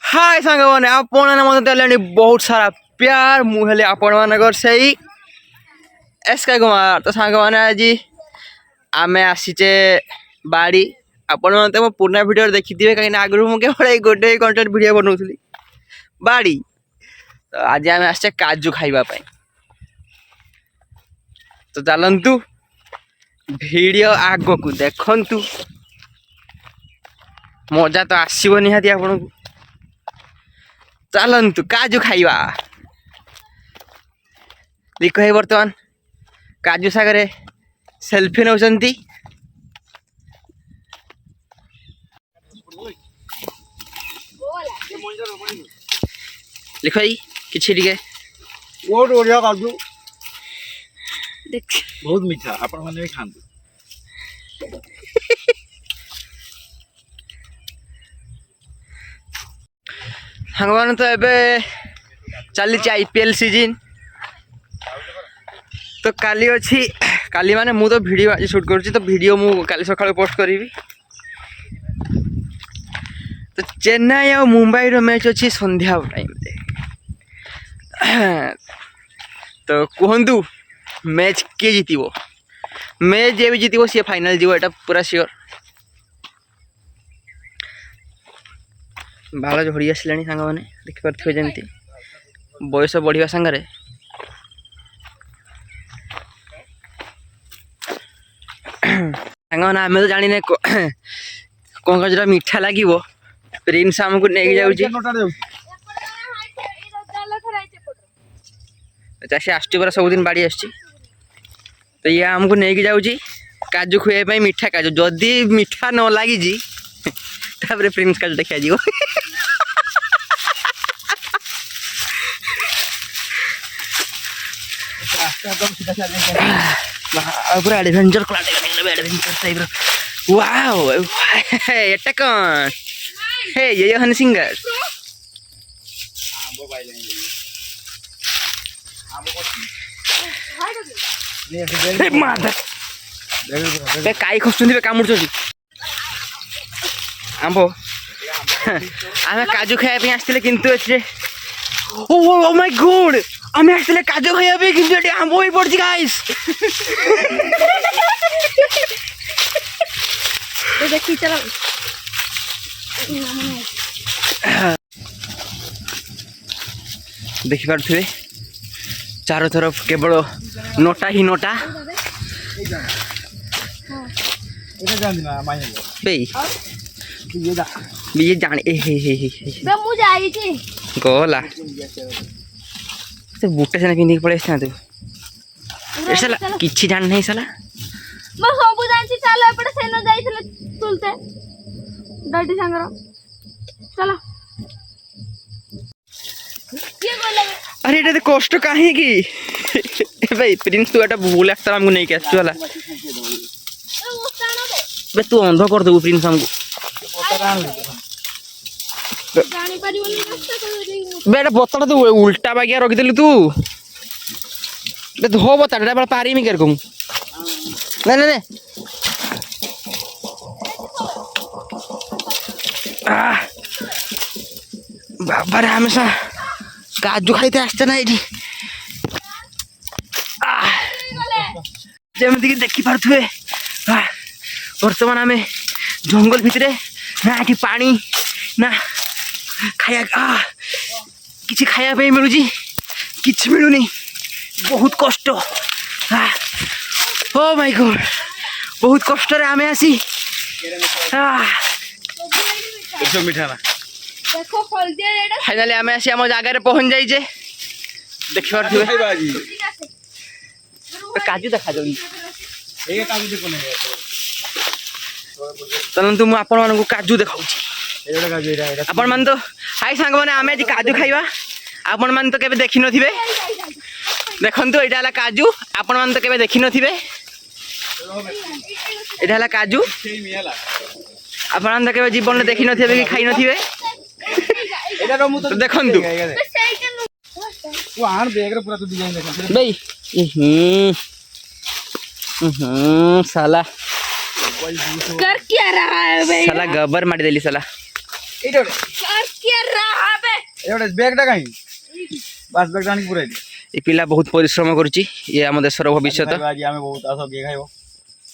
हाय सांग मैंने आपने बहुत सारा प्यार मुझे आपण मानकर से एसके कुमार तो सांग मैंने आज आम आसीचे बाड़ी आपण मत मो पुराना वीडियो देखी थे कहीं आगु मुझे गोटे कंटेंट वीडियो बनाऊली बाड़ी तो आज आम आसचे काजू खाइबापी तो चलतु वीडियो आग को देखु मजा तो आसो निहाती आपन को चलतु काजू खाइबा दिख है बर्तमान काजू सागर सेल्फी नौचंती लिख किछि टिके बहुत बढ़िया काजू देख बहुत मीठा आपण माने भी खांतु हंगमान तो एबे चली आईपीएल सीजन तो काली अच्छी काली माने मु तो वीडियो आज शूट करुच्ची तो वीडियो मु काली सकाळ पोस्ट करी तो चेन्नई और मुंबई रो मैच अच्छी संध्या टाइम तो कहतु मैच किए जीतबो मैच जे भी जीतबो सी फाइनल जीव एटा पूरा सियोर बाल झड़ी आसला सांग मैंने देखिपे जमी बयस बढ़िया सांगे सांग मैंने आम तो जाने कौन जो मीठा लगे प्रिंस आमको नहीं जाऊँ चाषी आसरा सबुदिन बाड़ी आस तो ये आमको नहीं जाऊँगी काजू खुआई मीठा काजू जदि मीठा न लगी तापर प्रिंस काजू देखा जी पूरा एडवेंचर एडवेंचर टाइप वाओ एटा कौन हे ये हनी सिंगर काई खसुंदी कामुड़ी आंब आम काजू खाया आसते किंतु ओ माय गॉड आम आसते काजू खाया कि आंब हो पड़ी गाइस देखि पारे चारों तरफ केवल नोटा ही नोटा ये जाने गला से बुटे से पिंधिक पड़े तू साला किछि जान नहीं साला मैं सब जानछि चलो एपटे सेनो जाइथिले तुलते डडी सांगर चलो के बोले अरे एटा कष्ट काहे की भाई प्रिंस तू एटा भूल एक्टर हमको नहीं केस वाला बे तू अंध कर दबु प्रिंस हमको जानी परिवनी रास्ता बे एटा बोतल तू उल्टा बागिया रख देलु तू बे धो बोतल एटा पारी मी कर को नहीं नहीं बाबा रे हमेशा काजू खाइते आसते ना ये जमी देखी पारे बर्तमान आम जंगल भितर ना कि पानी ना खाया किसी खायापी मिलूँ कि मिलूनी बहुत कष्ट ओ माय गॉड बहुत कष्ट आम आसी मीठा ना देखो फल दे एटा फाइनली आम आसी आम जगार पहुँच जाइए देखी पारे काजू देखा जाऊँ चलतु मुझे आपण मानक काजू देखा आपण मान तो हाय सांग मैंने आम आज काजू खाइबा आपण मान तो केबे देखि नथिबे देखंतु एटा हला काजू आपण मान तो केबे देखि नथिबे एटा हला काजू आपण मान तो केबे जीवन में देखि नथिबे कि खाइ नथिबे तो देखंतु वो आन बैग रे पूरा तो डिजाइन देखन भाई साला कर क्या रहा है भाई साला गबर मार देली साला এইটা ওটা আর কি রাহা বে এইটা ব্যাগটা কাই বাস ব্যাগটা আনি পুরাই দে এই পিলা বহুত পরিশ্রম করছি ইয়ে ଆମ ଦେଶର ଭବିଷ୍ୟତ ଆଜି ଆମେ ବହୁତ ଆସ କିଏ ଖାଇବ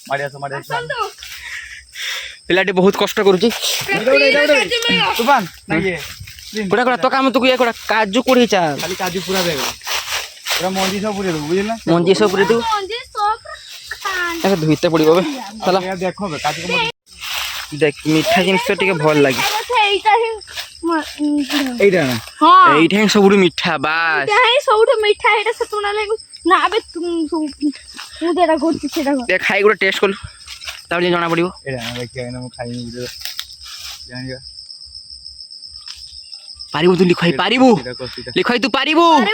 ମାଡି ଆସ ଆସନ୍ତୁ ପିଲାଟି ବହୁତ କଷ୍ଟ କରୁଛି ତୁଫାନ ନା ଇଏ କୋଡ଼ା କୋଡ଼ା ତ କାମ ତୁ ଇଏ କୋଡ଼ା କାଜୁ କୋଡ଼ି ଚା ଖାଲି କାଜୁ ପୁରା ବ୍ୟାଗ ପୁରା ମଞ୍ଜି ସବୁ ପୁରେଇ ଦେବୁ ବୁଝିଲ ନା ମଞ୍ଜି ସବୁ ପୁରେଇ ଦେବୁ ମଞ୍ଜି ସବ ଖାନ ତାକୁ ଧୋଇତେ ପଡ଼ିବ ବେ ହେଲା ଦେଖ ବେ କାଜୁ ଦେଖ ମିଠା ଜିନିଷ ଟିକେ ଭଲ ଲାଗେ এইটা ହିଁ এইটা না ହଁ এইটা ହିଁ ସବୁଠୁ ମିଠା ବାସ୍ ଏଇଟା ହିଁ ସବୁଠୁ ମିଠା ଏଇଟା ସେତୁ ନା ଲାଗୁ ନା ବେ ମୁଁ ଯେଟା କରୁଛି ସେଟା କର ଟିକେ ଖାଇ ଗୋଟେ ଟେଷ୍ଟ କଲୁ ତାପରେ ଜଣା ପଡ଼ିବ এইটা না ଦେଖିଆ ଏଇନା ମୁଁ ଖାଇନି ବୁଝିଲ ଜାଣିବା ପାରିବୁ ତୁ ଲିଖାଇ ପାରିବୁ ସେଇଟା କସିଟା ଲିଖାଇ ତୁ ପାରିବୁ ଆରେ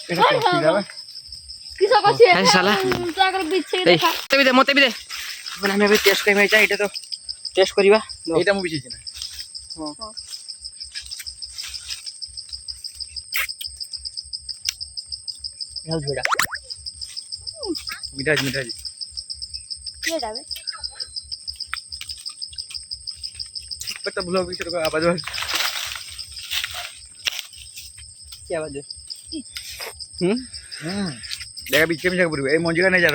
এটা কসিটা বে কিসব আছে হ্যাঁ, শালা। তো আগে বিছে এই দেখা মতে ବି ଦେ ମାନେ ଆମେ ଏବେ ଟେଷ୍ଟ କରିବା ଏଇଟା ଏଇଟା ତ ଟେଷ୍ଟ କରିବା এইটা ମୁଁ বিছিছি না ଏଇଟା মিঠা আছে মিঠা আছে কেডা বে পত্তা ব্লগ ভিতরে আওয়াজ হয় কি আওয়াজ হুম দেখা বিচ্ছে মিছা পড়বে এই মঞ্জিটা নেই যা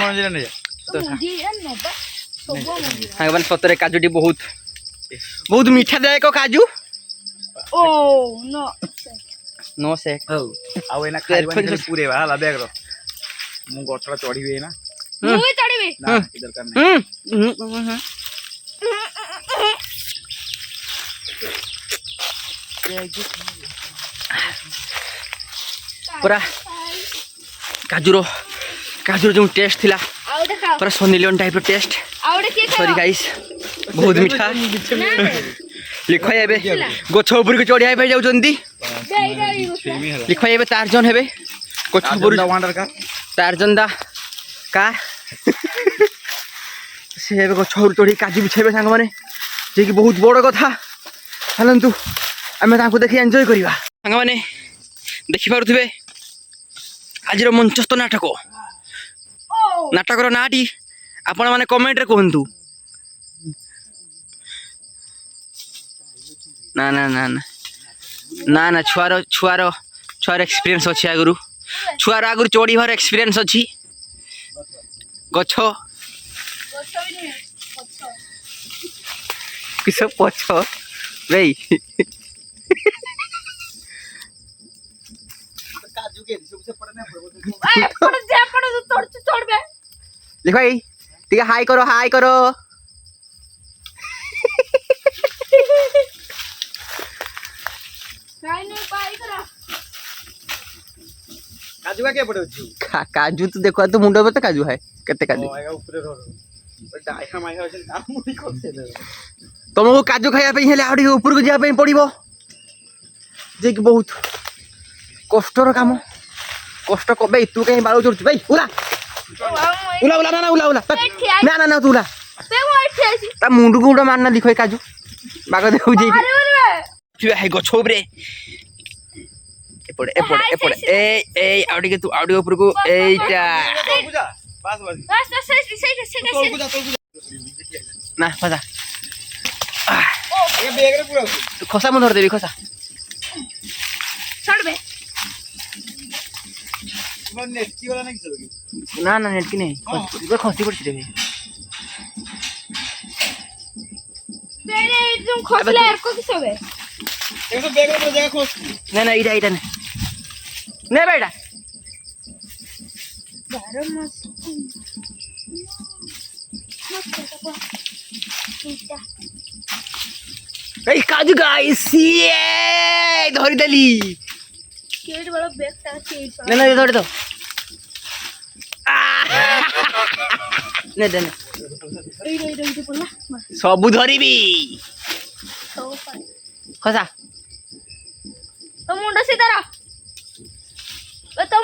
মঞ্জিটা নেই যা তো মুজি নেবা সব মুজি ସାଙ୍ଗମାନେ ସତରେ କାଜୁଟି ବହୁତ ବହୁତ ମିଠାଦାୟକ କାଜୁ ଓ नो ନୋ ସେ ହଉ ଆଉ ଏଇନା ଖାଇବାନି ପୁରେଇବା ହେଲା ବ୍ୟାଗର ମୁଁ ଗଛଟା ଚଢିବି ଏଇନା ମୁଁ ବି ଚଢିବି ନା କି ଦରକାର ନାହିଁ ପୁରା କାଜୁର ଯେଉଁ ଟେଷ୍ଟ ଥିଲା ଆଉ ଦେଖାও ପୁରା ସନି ଲିଓନ ଟାଇପ୍ର ଟେଷ୍ଟ ଆଉ କିଏ ସରି ଖାଇବ ଗାଇସ୍ ବହୁତ ମିଠା ଲିଖାଇ ଏବେ ଗଛ ଉପରକୁ ଚଢ଼ିବା ପାଇଁ ଯାଉଛନ୍ତି ଲିଖାଇ ଏବେ ତାର ଜଣ ହେବେ ଗଛ ଉପରୁ ୱାଣ୍ଡର କା ତାର ଜନ୍ଦା କା ସେ ଏବେ ଗଛ ଉପରୁ ଚଢ଼ି କାଜୁ ବିଛାଇବେ ସାଙ୍ଗମାନେ ଯିଏକି ବହୁତ ବଡ଼ କଥା ଚାଲନ୍ତୁ ଆମେ ତାଙ୍କୁ ଦେଖି ଏନ୍ଜୟ କରିବା ସାଙ୍ଗମାନେ ଦେଖିପାରୁଥିବେ ଆଜିର ମଞ୍ଚସ୍ଥ ନାଟକ ନାଟକର ନାଁଟି ଆପଣମାନେ କମେଣ୍ଟରେ କୁହନ୍ତୁ ନା ନା ନା ନା ନା ନା ଛୁଆର ଏକ୍ସପିରିଏନ୍ସ ଅଛି ଆଗରୁ ଛୁଆର ଆଗରୁ ଚଢ଼ିବାର ଏକ୍ସପିରିଏନ୍ସ ଅଛି ଗଛ କିସ ପଛ ଭାଇ କାଜୁ କେ ସବୁ ସେପଟେ ନା ଏପଟେ ଯେ ଏପଟେ ଚଢବେ ଲିଖ ଭାଇ ଟିକେ ହାଇ କର ନାଇଁ ପାଇ କର କାଜୁ କା କେ ପଡେ ଅଛି କାଜୁ ତୁ ଦେଖ ତୁ ମୁଣ୍ଡ ଉପରେ କାଜୁ ହାଏ କେତେ କାଜୁ ଆଗା ଉପରେ ରହ ଡାଇହା ମାଇହା ଅଛି କାମ ବି କରছে ତମକୁ କାଜୁ ଖାଇବା ପାଇଁ ହେଲେ ଆଉ ଟିକେ ଉପରକୁ ଯିବା ପାଇଁ ପଡ଼ିବ ଯେ କି ବହୁତ କଷ୍ଟର କାମ କଷ୍ଟ ଭାଇ ତୁ କାହିଁ ବାଳୁ ଚଢୁଛୁ ଭାଇ ଉଲା ଉଲା ଉଲା ନା ନା ଉଲା ଉଲା ନା ନା ନା ତୁ ଉଲା ତା ମୁଣ୍ଡକୁ ଗୋଟେ ମାରନା ଲିଖ କାଜୁ ବାଗ ଦେଖୁଛି ହାଇ ଗଛ ଉପରେ ଏପଟେ ଏପଟେ ଏପଟେ ଏଇ ଆଉ ଟିକେ ତୁ ଆଉ ଟିକେ ଉପରକୁ ଏଇଟା ବାସ୍ ବାସ୍ ନା ଖସା ଏ ବ୍ୟାଗ ରେ ପୁରା ଅଛି ତୁ ଖସା ମୁଁ ଧରିଦେବି ଖସା ଚଢବେ তোমার নেটকি वाला नहीं चलोगे ନା ନା ନେଟକି ନାହିଁ ଖସି ପଡ଼ିଛି ରେ ଭାଇ तेरे तुम खोसले एरको किसबे एक तो बैग में जगह खोस ନା ନା ଏଇଟା ନେ ନେ ବେଟା गरम मस्त এই কাজু গাইস ধরিদেলি केट वाला बैग ता केट না না ধরে তো নে দে এই পড়লা সবু ধরিবি তো পাই খসা तो मुंडा सीधा रहो तो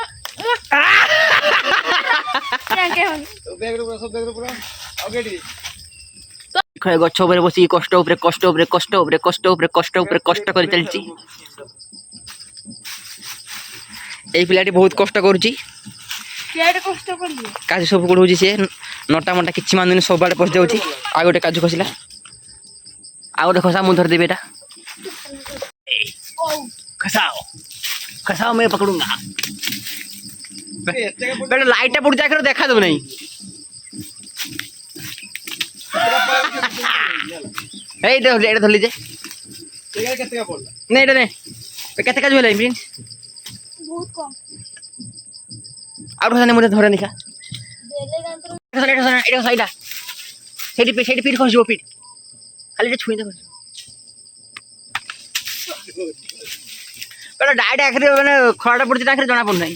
क्या के हो तो बैग रे पूरा सब बैग रे पूरा ओके डी ଗଛ ଉପରେ ବସିକି କଷ୍ଟ ଉପରେ କରି ଚାଲିଛି এই ପିଲାଟି ବହୁତ କଷ୍ଟ କରୁଛି काजू सब कुड़ सी नटा मटा कि मानुनी सब आड़े पशि जाऊँगी आ गोटे काजू खसला आ गोटे खसा मुझे धरदेवी एटा खसाओ खसाओ मैं पकड़ूंगा बेटा लाइट पड़ जाकर देखा दो नहीं धर लीजिए नहीं नहीं केते काजू है प्रिंस बहुत कम आउट खसा मुझे धरे निखा बेले गांतर साइडा सेठी पीठ खस पीठ खाली छुई दे बेटा डायरेक्ट आखिर मैंने खड़ा पड़ी आखिर जना पड़ना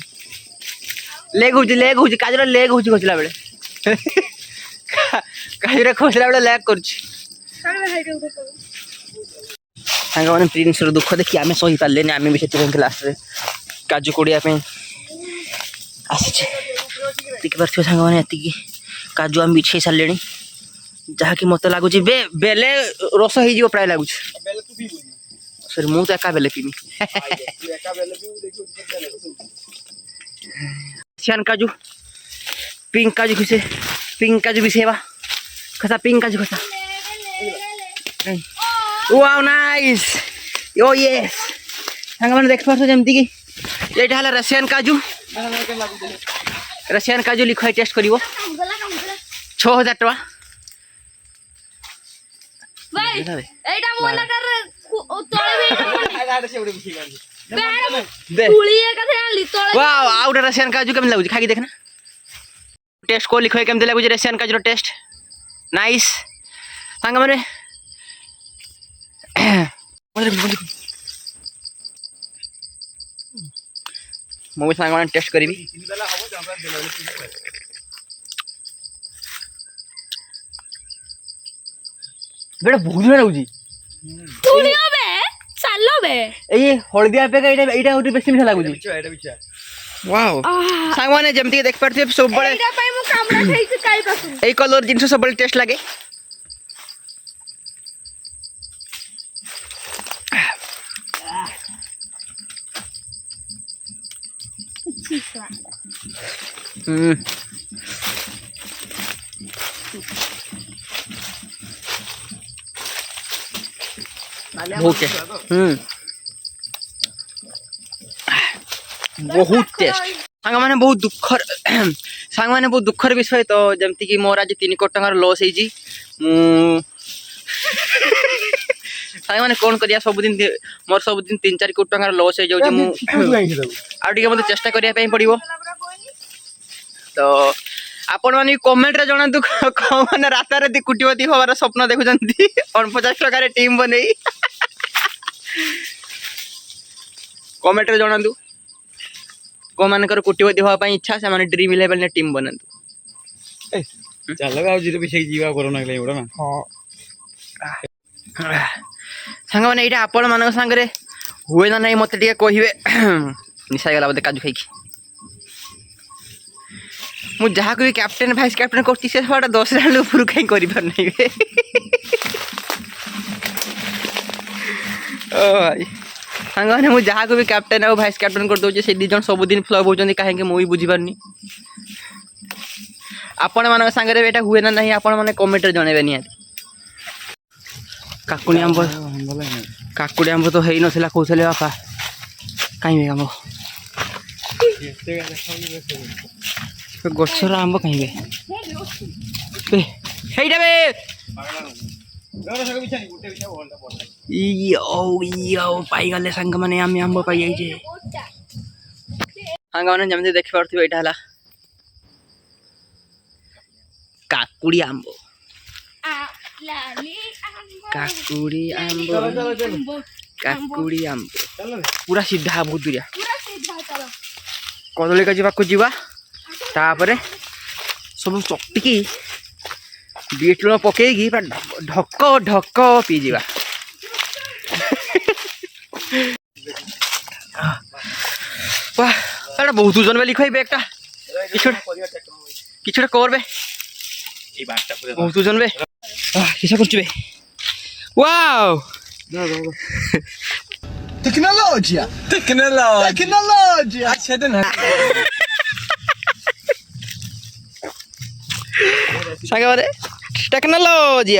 लेग होची काजूर लेग होची खसला बेले काजूर खसला बेले लेग कर मैंने प्रिंस दुख देखिए आम सही पारे आम भी से लास्ट में काजू कोड़िया आसी देखिपार सांग मैंने ये काजू आम बिछे सारे जहाँकि मत लगुच बेले रस हो प्राय लगुच सर मु तो एका बेले पीमी सियान काजू पिंक काजू बिसेवा खसा पिंक काजू खसा वाओ नाइस ओ यस सांग मैंने देख पार्थ जमती कि ये है रशियन काजू लिख टेस्ट कर 6000 टका भाई एटा मोला कर तळे भी दे तुळी कथे आली तळे वाओ आउट रशियन काजू केम लागु खाकी देखना टेस्ट को लिख केम लागु रशियन काजू टेस्ट नाइस सांग माने मु भी सांग माने टेस्ट करिवि बेटा बहुत बड़ा लाଗୁଛି तुळियो बे चालो बे ए हळदिया पे एटा होटी बेसी मिठा लाଗୁଛି वाओ सांग माने जेमती देख परथे सब बळे एटा पई मु कामड़ा खाइछ काई पासु ए कलर जिंस सब बळे टेस्ट लागे बहुत टेस्ट बहुत टेस्ट सांग मैंने बहुत दुखर सांग मैंने बहुत दुखर विषय तो जमती कि मोर आज 3 कोटी टंकार लॉस होई सांग मैंने कौन करिया सब दिन मोर सब दिन 3-4 कोटी टंकार लॉस हो जाउची मु आ टिके मते चेष्टा करिया पई पड़िबो तो आपण माने कमेंट रे जणांतु कोन राता रे कुटीपति होवार स्वप्न देखुचंती 49 टका रे टीम बनेई कमेंट रे जणांतु को मानकर कुटीपति होवा पई इच्छा से माने ड्रीम 11 ने टीम बनंतु चलो आ जीरो विषय जीवा कोरोना के एवडा ना हां सांग माने एटा आपण मानक संग रे होय ना नहीं मते टिके कहिबे निशा गला बदे काजू खाइकी मु जहाँ को भी कैप्टेन वाइस कैप्टेन करती से 10 राउंड ऊपर कहीं करि पार नहीं बे ओ भाई सांग माने मु जहाँ को भी कैप्टेन और वाइस कैप्टेन कर दो से 2 जन सब दिन फ्लॉप होचंदी काहे के मु भी बुझी पारनी आपण मानक संग रे बेटा हुए ना नहीं आपण माने कमेंट रे जणेबे नि काकुड़ी आंब तो है नथिला कहले बापा कहीं बे आंब गछर आंब कहीं बे हेइडा बे यो पाई गले संग माने आम आंब पाई जाई जे सांग माने जमते देख पारथि एटा हला काकुड़ी आंब काकुड़ी आंब काकुड़ी आंब पूरा सीधा बहुत दूरिया कदली काजी पाक जीवा तापरे सब चकटिकी बीट लुण पकईकी ढक ढक पी जीवा वाह बहुत ओजन बे लिखाई बैगटा किछुटा कर बे बहुत ओजन बे किसा करछि बे वाओ टेक्नोलॉजी अच्छा दिन ସାଙ୍ଗମାନେ ଟେକ୍ନୋଲୋଜି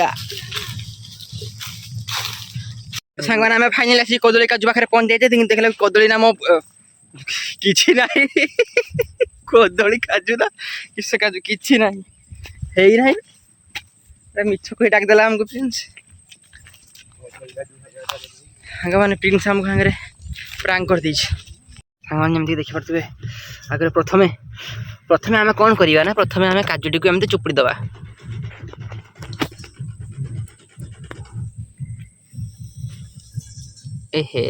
ସାଙ୍ଗମାନେ ଆମେ ଫାଇନାଲି ଆସି କଦଳୀ କାଜୁ ପାଖରେ ପହଞ୍ଚି ଯାଇଛେ କିନ୍ତୁ ଦେଖିଲେ କଦଳୀ ନାମ କିଛି ନାହିଁ କଦଳୀ କାଜୁ ନା କିସ କାଜୁ କିଛି ନାହିଁ ହେଇନାହିଁ ମିଛ କହି ଡାକିଦେଲା ଆମକୁ ପ୍ରିନ୍ସ ସାଙ୍ଗମାନେ ପ୍ରିନ୍ସ ଆମକୁ ସାଙ୍ଗରେ ପ୍ରାଙ୍କ କରିଦେଇଛି ସାଙ୍ଗମାନେ ଯେମିତି ଦେଖିପାରୁଥିବେ ଆଗରେ ପ୍ରଥମେ ଆମେ କ'ଣ କରିବା ନା ପ୍ରଥମେ ଆମେ କାଜୁଟିକୁ ଏମିତି ଚୁପୁଡ଼ି ଦେବା ଏହେ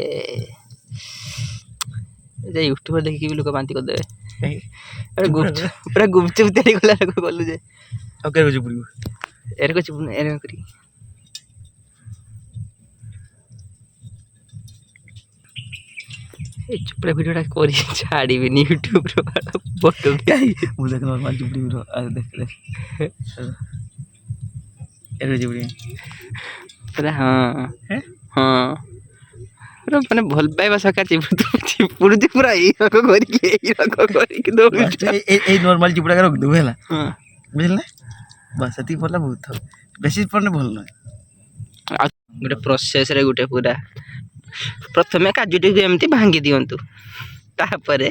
ୟୁଟ୍ୟୁବର ଦେଖିକି ବି ଲୋକ ବାନ୍ତି କରିଦେବେ ପୁରା ଗୁପଚୁପ ତିଆରି କଲା ଲୋକ ଗଲୁ ଯେ ଆଉ କେବେ ଚୁପୁଡ଼ିବୁ ଏରକ ଚୁପୁଡ଼ି ଏରକ କରି এই চুপড়ে ভিডিওটা করি ছাড়িবিনি ইউটিউবরে ফটো ମୁଁ ଦେଖ ନର୍ମାଲ ଚୁପୁଡ଼ିବି ଦେଖ ଏବେ ଚୁପୁଡ଼ିବି ପୁରା ହଁ ହଁ ପୁରା ମାନେ ଭଲ ପାଇବା ସକା ଚିପୁଡୁଛି ପୁରା ଏଇ ରକ କରିକି ଦଉଛୁ ଏଇ ନର୍ମାଲ ଚୁପୁଡ଼ା ରଖିଦେବୁ ହେଲା ହଁ ବୁଝିଲେ ନା ବାସ୍ ସେତିକି ପଡ଼ିଲେ ବହୁତ ଥର ବେଶୀ ପଡ଼ିଲେ ଭଲ ନୁହେଁ ଆଉ ଗୋଟେ ପ୍ରୋସେସରେ ଗୋଟେ ପୁରା ପ୍ରଥମେ କାଜୁଟିକୁ ଏମିତି ଭାଙ୍ଗି ଦିଅନ୍ତୁ ତାପରେ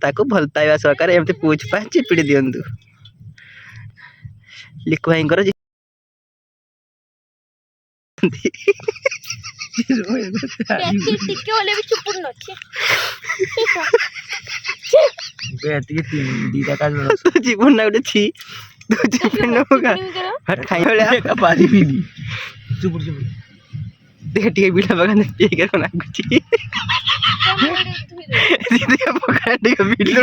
ତାକୁ ଭଲ ପାଇବା ସହକାରେ ଏମିତି ପୁଛ ପା ଚିପିଡ଼ି ଦିଅନ୍ତୁ ଲିକୁ ଭାଇଙ୍କର ଟିକେ ହେଲେ ବି ଚୁପୁଡୁ ନଛି ଦିଟା କାଜୁ ଜୀବନ ନା ଗୋଟେ ଛି ଖାଇବା ପାରିବିନି ଚୁପୁଡ଼ି ଚୁପୁଡ଼ି ଦେଖ ଟିକେ ବିଡ଼ା ପକାନ୍ତି ଟିକେ ଲାଗୁଛି ଟିକେ ବିଲୁ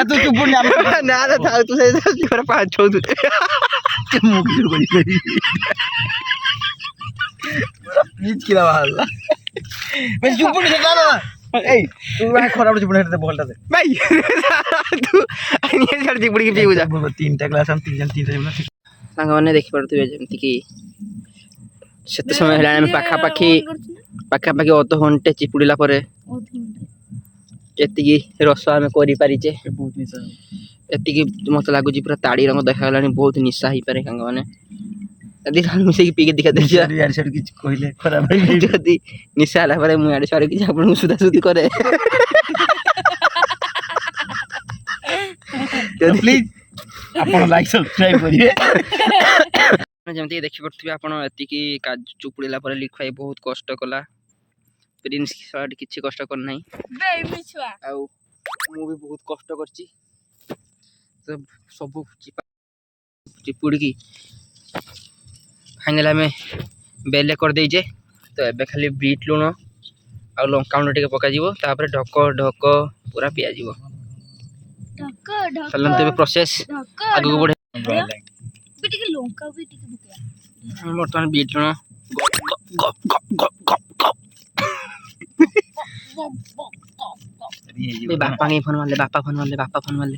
ତୁ ଚୁପୁଡ଼ି ନା ଥାଉ ତୁ ସେ 5-6 ତୁ ପିଚ୍ କିରା ବାହାରିଲା ଚୁପୁଡ଼ି ସେଟା ନା ଏଇ ତୁ ଖରାପ ଚୁପୁଡ଼ି ସେଟା ଭଲଟା ଦେ ଭାଇ ତୁ ଚିପୁଡ଼ିକି ପିଇବୁ ଯା 3ଟା ଗ୍ଲାସ୍ ଆମେ 3 ଜଣ 3ଟା ଜଣ ସାଙ୍ଗମାନେ ଦେଖିପାରୁଥିବେ ଯେମିତିକି ସେତେ ସମୟ ହେଲାଣି ଆମେ ପାଖାପାଖି ଅଧଘଣ୍ଟେ ଚିପୁଡ଼ିଲା ପରେ ଏତିକି ରସ ଆମେ କରିପାରିଛେ ବହୁତ ନିଶା ଏତିକି ମତେ ଲାଗୁଛି ପୁରା ତାଡ଼ି ରଙ୍ଗ ଦେଖାଗଲାଣି ବହୁତ ନିଶା ହେଇପାରେ ସାଙ୍ଗମାନେ ଯଦି ମିଶେଇକି ପିଇକି ଦେଖିବା ଇଆଡ଼େ ସିଆଡ଼େ କିଛି କହିଲେ ଖରାପ ଯଦି ନିଶା ହେଲା ପରେ ମୁଁ ଇଆଡ଼େ ସିଆଡ଼େ କିଛି ଆପଣଙ୍କୁ ସୁଧାସୁଧି କରେ ପ୍ଲିଜ୍ ଆପଣ ଲାଇକ୍ ସବସ୍କ୍ରାଇବ୍ କରିବେ ଯେମିତିକି ଦେଖିପାରୁଥିବେ ଆପଣ ଏତିକି କାଜୁ ଚୁପୁଡ଼ିଲା ପରେ ଲିଖୁ ଭାଇ ବହୁତ କଷ୍ଟ କଲା ପ୍ରିନ୍ସ କିଛି କଷ୍ଟ କରିନାହିଁ ଆଉ ମୁଁ ବି ବହୁତ କଷ୍ଟ କରିଛି ତ ସବୁ ଚିପୁଡ଼ିକି ଫାଇନାଲ ଆମେ ବେଲେ କରିଦେଇଛେ ତ ଏବେ ଖାଲି ବିଟ୍ ଲୁଣ ଆଉ ଲଙ୍କା ଗୁଣ୍ଡ ଟିକେ ପକାଯିବ ତାପରେ ଢକ ପୁରା ପିଆଯିବ ଚାଲନ୍ତୁ ଏବେ ପ୍ରୋସେସ୍ ଆଗକୁ ବଢ଼େ ବର୍ତ୍ତମାନ ବିଟ୍ ଲୁଣ ବାପା ଫୋନ୍ ମାରିଲେ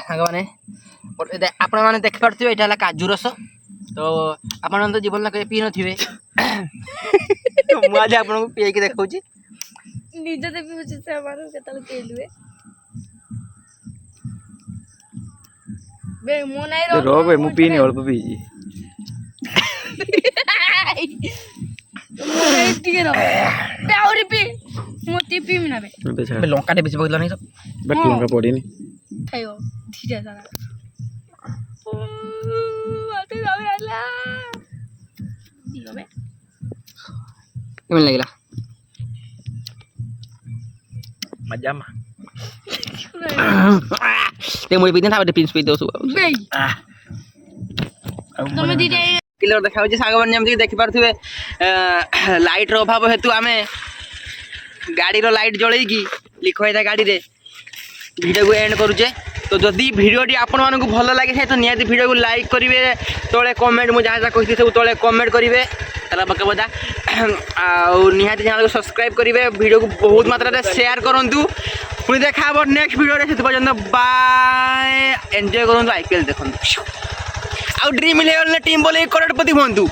ସାଙ୍ଗମାନେ ଆପଣମାନେ ଦେଖିପାରୁଥିବେ ଏଇଟା ହେଲା କାଜୁ ରସ ତ ଆପଣ ତ ଜୀବନରେ କେବେ ପିଇ ନଥିବେ ମୁଁ ଆଜି ଆପଣଙ୍କୁ ପିଇକି ଦେଖାଉଛି ନିଜେ ତ ପିଉଛି ସେମାନଙ୍କୁ କେତେବେଳେ ପିଇଲୁଏ ବେ ମୁଁ ନାଇଁ ରହ ମୁଁ ପିଇନି ଅଳ୍ପ ପିଇଛି ଟିକେ ରହ ଆହୁରି ପି ମୁଁ ତି ପିଇବି ନା ଲଙ୍କାଟେ ବେଶୀ ପକେଇଲା ନାହିଁ ଲଙ୍କା ପଡ଼ିନି ଖାଇବ ଧୀରେ ସାରା କେମିତି ଲାଗିଲା ମଜା ମୁଁ ପିଇଦିନ ତାପରେ ପ୍ରିନ୍ସ ପିଇ ଦେଉ ତମେ ଦିଟା କ୍ଲିୟର ଦେଖାଯାଉଛି ସାଙ୍ଗମାନେ ଯେମିତିକି ଦେଖିପାରୁଥିବେ ଲାଇଟ୍ର ଅଭାବ ହେତୁ ଆମେ ଗାଡ଼ିର ଲାଇଟ୍ ଜଳେଇକି ଲିଖୁ ଭାଇ ଗାଡ଼ିରେ ଭିଡ଼ିଓକୁ ଏଣ୍ଡ କରୁଛେ ତ ଯଦି ଭିଡ଼ିଓଟି ଆପଣମାନଙ୍କୁ ଭଲ ଲାଗିଥାଏ ତ ନିହାତି ଭିଡ଼ିଓକୁ ଲାଇକ୍ କରିବେ ତଳେ କମେଣ୍ଟ ମୁଁ ଯାହା କହିଥିଲି ସବୁ ତଳେ କମେଣ୍ଟ କରିବେ ତାର ପକାପଦା ଆଉ ନିହାତି ଚ୍ୟାନେଲକୁ ସବସ୍କ୍ରାଇବ୍ କରିବେ ଭିଡ଼ିଓକୁ ବହୁତ ମାତ୍ରାରେ ସେୟାର କରନ୍ତୁ ପୁଣି ଦେଖା ହେବ ନେକ୍ସଟ ଭିଡ଼ିଓରେ ସେଥି ପର୍ଯ୍ୟନ୍ତ ବାଏ ଏନ୍ଜୟ କରନ୍ତୁ IPL ଦେଖନ୍ତୁ ଆଉ ଡ୍ରିମ୍ ଇଲେଭେନ୍ ଟିମ୍ ବୋଲେ କରୋଡ଼ପତି ହୁଅନ୍ତୁ।